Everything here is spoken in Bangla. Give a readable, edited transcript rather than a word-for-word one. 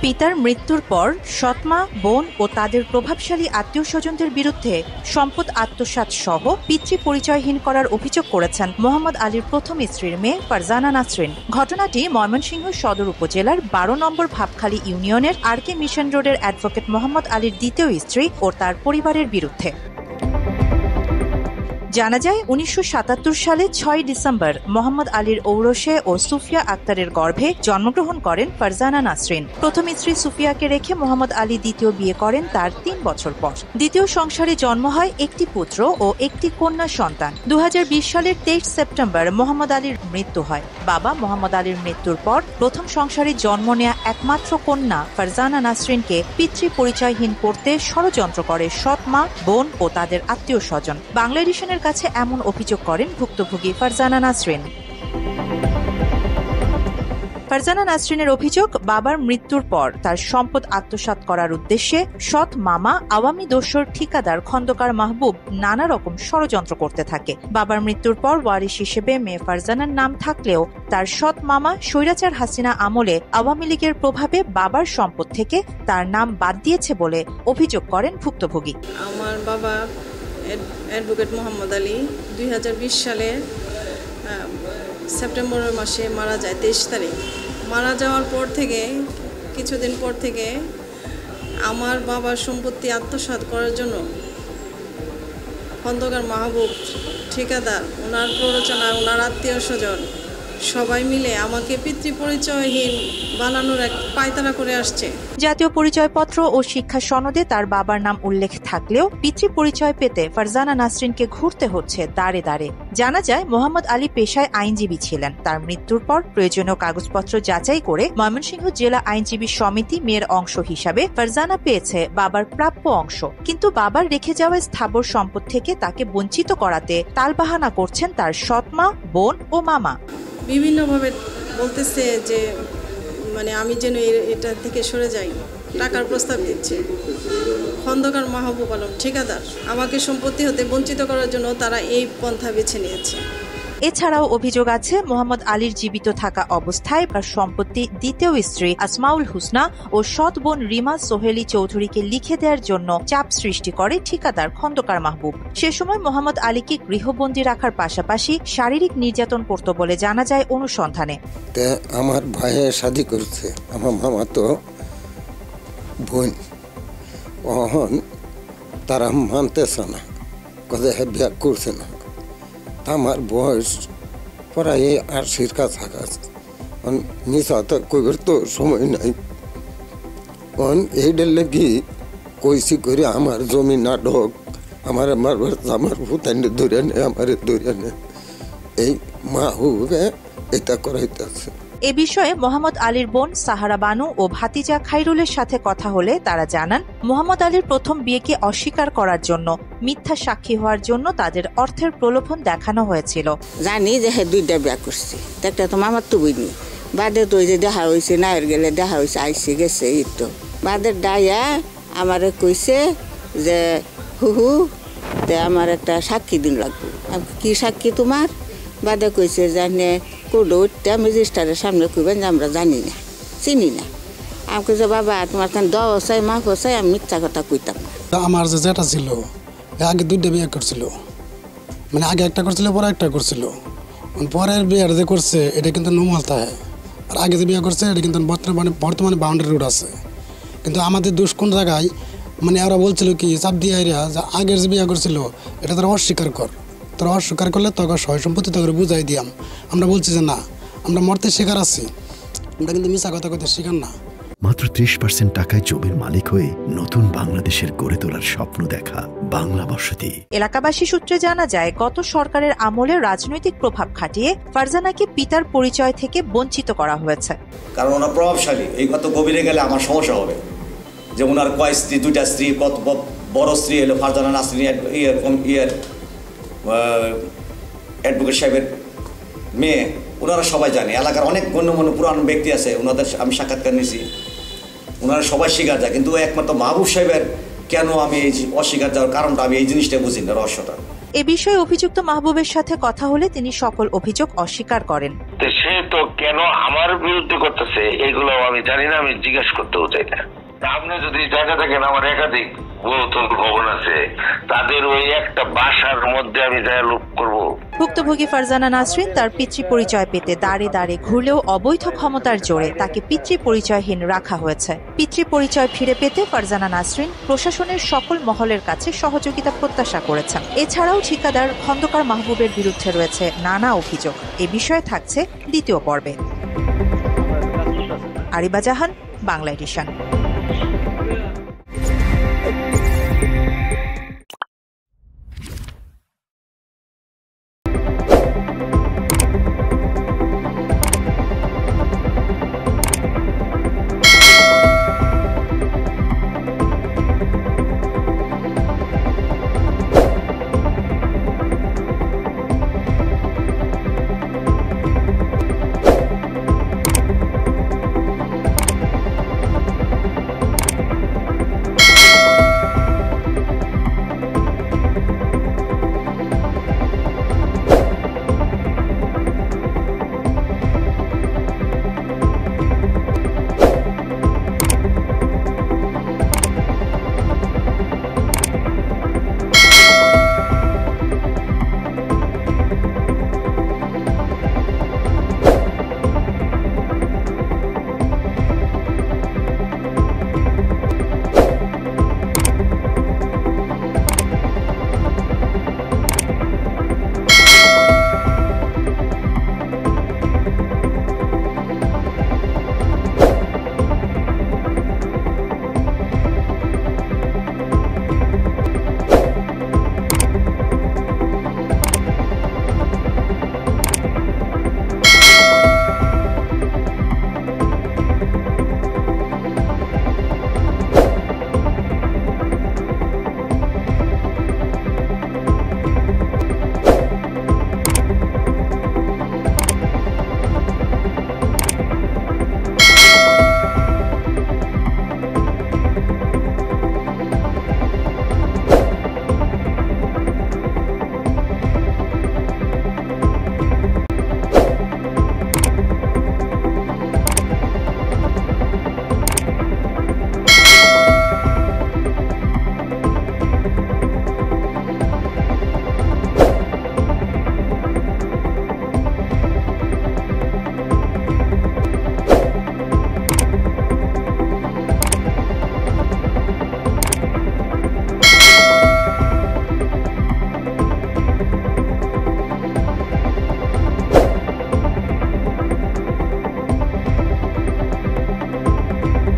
পিতার মৃত্যুর পর সৎমা, বোন ও তাদের প্রভাবশালী আত্মীয় স্বজনদের বিরুদ্ধে সম্পদ আত্মসাৎ সহ পিতৃ পরিচয়হীন করার অভিযোগ করেছেন মোহাম্মদ আলীর প্রথম স্ত্রীর মেয়ে ফারজানা নাসরিন। ঘটনাটি ময়মনসিংহ সদর উপজেলার ১২ নম্বর ভাবখালী ইউনিয়নের আরকে মিশন রোডের অ্যাডভোকেট মোহাম্মদ আলীর দ্বিতীয় স্ত্রী ও তার পরিবারের বিরুদ্ধে। জানা যায় ১৯৭৭ সালে ৬ ডিসেম্বর মোহাম্মদ আলীর ঔরসে ও সুফিয়া আক্তারের গর্ভে জন্মগ্রহণ করেন ফারজানা নাসরিন। প্রথম স্ত্রী সুফিয়াকে রেখে মোহাম্মদ আলী দ্বিতীয় বিয়ে করেন তার ৩ বছর পর। দ্বিতীয় সংসারে জন্ম হয় একটি পুত্র ও একটি কন্যা সন্তান। ২০২০ সালের ২৩ সেপ্টেম্বর মোহাম্মদ আলীর মৃত্যু হয়। বাবা মোহাম্মদ আলীর মৃত্যুর পর প্রথম সংসারে জন্ম নেয়া একমাত্র কন্যা ফারজানা নাসরিনকে পিতৃ পরিচয়হীন করতে ষড়যন্ত্র করে সৎ মা, বোন ও তাদের আত্মীয় স্বজন। বাংলা এডিশনের কাছে এমন অভিযোগ করেন ভুক্তভোগী ফারজানা নাসরিন। ফারজানা নাসরিনের অভিযোগ, বাবার মৃত্যুর পর তার সম্পদ আত্মসাৎ করার উদ্দেশ্যে সৎ মামা আওয়ামী দোসর ঠিকাদার খন্দকার মাহবুব নানা রকম ষড়যন্ত্র করতে থাকে। বাবার মৃত্যুর পর ওয়ারিশ হিসেবে মেয়ে ফারজানার নাম থাকলেও তার সৎ মামা স্বৈরাচার হাসিনা আমলে আওয়ামী লীগের প্রভাবে বাবার সম্পদ থেকে তার নাম বাদ দিয়েছে বলে অভিযোগ করেন ভুক্তভোগী। আমার বাবা অ্যাডভোকেট মোহাম্মদ আলী ২০২০ সালে সেপ্টেম্বর মাসে মারা যায়। ২৩ তারিখ মারা যাওয়ার পর থেকে কিছুদিন পর থেকে আমার বাবার সম্পত্তি আত্মসাৎ করার জন্য খন্দকার মাহবুব ঠিকাদার, ওনার প্ররোচনা, ওনার আত্মীয় স্বজন সবাই মিলে আমাকে পিতৃ পরিচয়হীন বানানোর এক পায়তারা করে আসছে। জাতীয় পরিচয়পত্র ও শিক্ষা সনদে তার বাবার নাম উল্লেখ থাকলেও পিতৃ পরিচয় পেতে ফারজানা নাসরিনকে ঘুরতে হচ্ছে দাঁড়ে দাঁড়ে। জানা যায় মোহাম্মদ আলী পেশায় আইনজীবী ছিলেন। তার মৃত্যুর পর প্রয়োজনীয় কাগজপত্র যাচাই করে ময়মনসিংহ জেলা আইনজীবী সমিতি মেয়ের অংশ হিসাবে ফারজানা পেয়েছে বাবার প্রাপ্য অংশ। কিন্তু বাবার রেখে যাওয়া স্থাবর সম্পদ থেকে তাকে বঞ্চিত করাতে তালবাহানা করছেন তার সৎমা, বোন ও মামা। বিভিন্নভাবে বলতেছে যে আমি যেন এটা থেকে সরে যাই, টাকার প্রস্তাব দিচ্ছে। খন্দকার মাহবুব আলম ঠিকাদার আমাকে সম্পত্তি হতে বঞ্চিত করার জন্য তারা এই পন্থা বেছে নিয়েছে। এছাড়াও অভিযোগ আছে মোহাম্মদ আলীর জীবিত থাকা অবস্থায় তার সম্পত্তি দ্বিতীয় স্ত্রী আসমাউল হুসনা ও সৎ বোন রিমা সোহেলি চৌধুরীকে লিখে দেওয়ার জন্য চাপ সৃষ্টি করে ঠিকাদার খন্দকার মাহবুব। সে সময় মোহাম্মদ আলীকে গৃহবন্দী রাখার পাশাপাশি শারীরিক নির্যাতন করত বলে জানা যায় অনুসন্ধানে। আমার ভাইয়ে শাদী করছে, আমার মামা তো বোন, তারা মানতেছে না, কোথায় বিয়া করছে না। আমার বয়স প্রায় ৮০-র কাছাকাছি, মিশা তো কইবার তো সময় নাই। এইটার লেগে কইসি করে আমার জমি নাটক, আমার ভূতান্ডে ধরে নেয়, আমার ধরে নেয়, এই মাহবুবে এটা করাইতেছে। এ বিষয়ে মোহাম্মদ আলীর বোন সাহারা বানু ও ভাতিজা খাইরুলের সাথে কথা হলে তারা জানান, মোহাম্মদ আলীর প্রথম বিয়েকে অস্বীকার করার জন্য, মিথ্যা সাক্ষী হওয়ার জন্য তাদের অর্থের প্রলোভন দেখানো হয়েছিল। জানি যে দুইটা বিয়ে করছি, একটা তো মামার তো বইনি, বাদে তো যে দেখা হয়েছে, নায়ের গেলে দেখা হয়েছে, আইসে গেছে, এই তো বাদের ডাইয়া আমারে কইছে যে হুহু আমার একটা সাক্ষী দিন লাগবে। কি সাক্ষী তোমার? বাদে কইছে জানে কোডটা রেজিস্টারের সামনে কইবেন যে আমরা জানি না, চিনি না। আমি কইছে বাবা তোমার কাছে দাও চাই, মা চাই, আমি মিথ্যা কথা কইতাম না। আমার যে যেটা ছিল আগে দুইটা বিয়ে করছিল, আগে একটা করছিল, পরে একটা করছিল। পরের বিয়ের যে করছে এটা কিন্তু নর্মাল থাকে, আর আগে যে বিয়ে করছে এটা কিন্তু বর্তমানে বাউন্ডারি রোড আছে। কিন্তু আমাদের দোষ কোন জায়গায়, ওরা বলছিল কি চাপ দিয়ে যে আগের যে বিয়ে করছিল এটা তারা অস্বীকার কর, তারা অস্বীকার করলে তখন সয় সম্পত্তি তখন বুঝাই দিয়াম। আমরা বলছি যে না, আমরা মরতে শিকার আছি, আমরা কিন্তু মিশা কথা কইতে শিকার না। মাত্র ৩০% টাকায় জমির মালিক হয়ে নতুন বাংলাদেশের গড়ে তোলার স্বপ্ন দেখা বাংলা বসতি। এলাকাবাসী সূত্রে জানা যায়, গত সরকারের আমলে রাজনৈতিক প্রভাব খাটিয়ে ফারজানাকে পিতার পরিচয় থেকে বঞ্চিত করা হয়েছে। কারণ ওনার প্রভাবশালী, এই কত গভীরে গেলে আমার সমস্যা হবে। যে ওনার কয় স্ত্রী, দুইটা স্ত্রী, কত বড় স্ত্রী হলো ফারজানা নাসরিন অ্যাডভোকেট সাহেবের মেয়ে, ওনারা সবাই জানে। এলাকার অনেক গণ্যমান্য পুরানো ব্যক্তি আছে, ওনাদের আমি সাক্ষাৎকার নিয়েছি, ওনারা সবাই স্বীকার যায়। কিন্তু একমাত্র মাহবুব সাহেবের কেন আমি এই অস্বীকার যাওয়ার কারণটা আমি এই জিনিসটা বুঝি না, রহস্যটা। এ বিষয়ে অভিযুক্ত মাহবুবের সাথে কথা হলে তিনি সকল অভিযোগ অস্বীকার করেন। সে তো কেন আমার বিরুদ্ধে করতেছে এগুলো আমি জানি না, আমি জিজ্ঞেস করতেও চাই না। আপনি যদি জায়গা থাকেন, আমার একাধিক বহুতল ভবন আছে, তাদের ওই একটা বাসার মধ্যে আমি যা লোক করবো। ভুক্তভোগী ফারজানা নাসরিন তার পিতৃ পরিচয় পেতে দাঁড়ে দাঁড়ে ঘুরলেও অবৈধ ক্ষমতার জোরে তাকে পিতৃ পরিচয়হীন রাখা হয়েছে। পিতৃ পরিচয় ফিরে পেতে ফারজানা নাসরিন প্রশাসনের সকল মহলের কাছে সহযোগিতা প্রত্যাশা করেছেন। এছাড়াও ঠিকাদার খন্দকার মাহবুবের বিরুদ্ধে রয়েছে নানা অভিযোগ। এ বিষয়ে থাকছে দ্বিতীয় পর্বে। আরিবা জাহান, বাংলা এডিশন।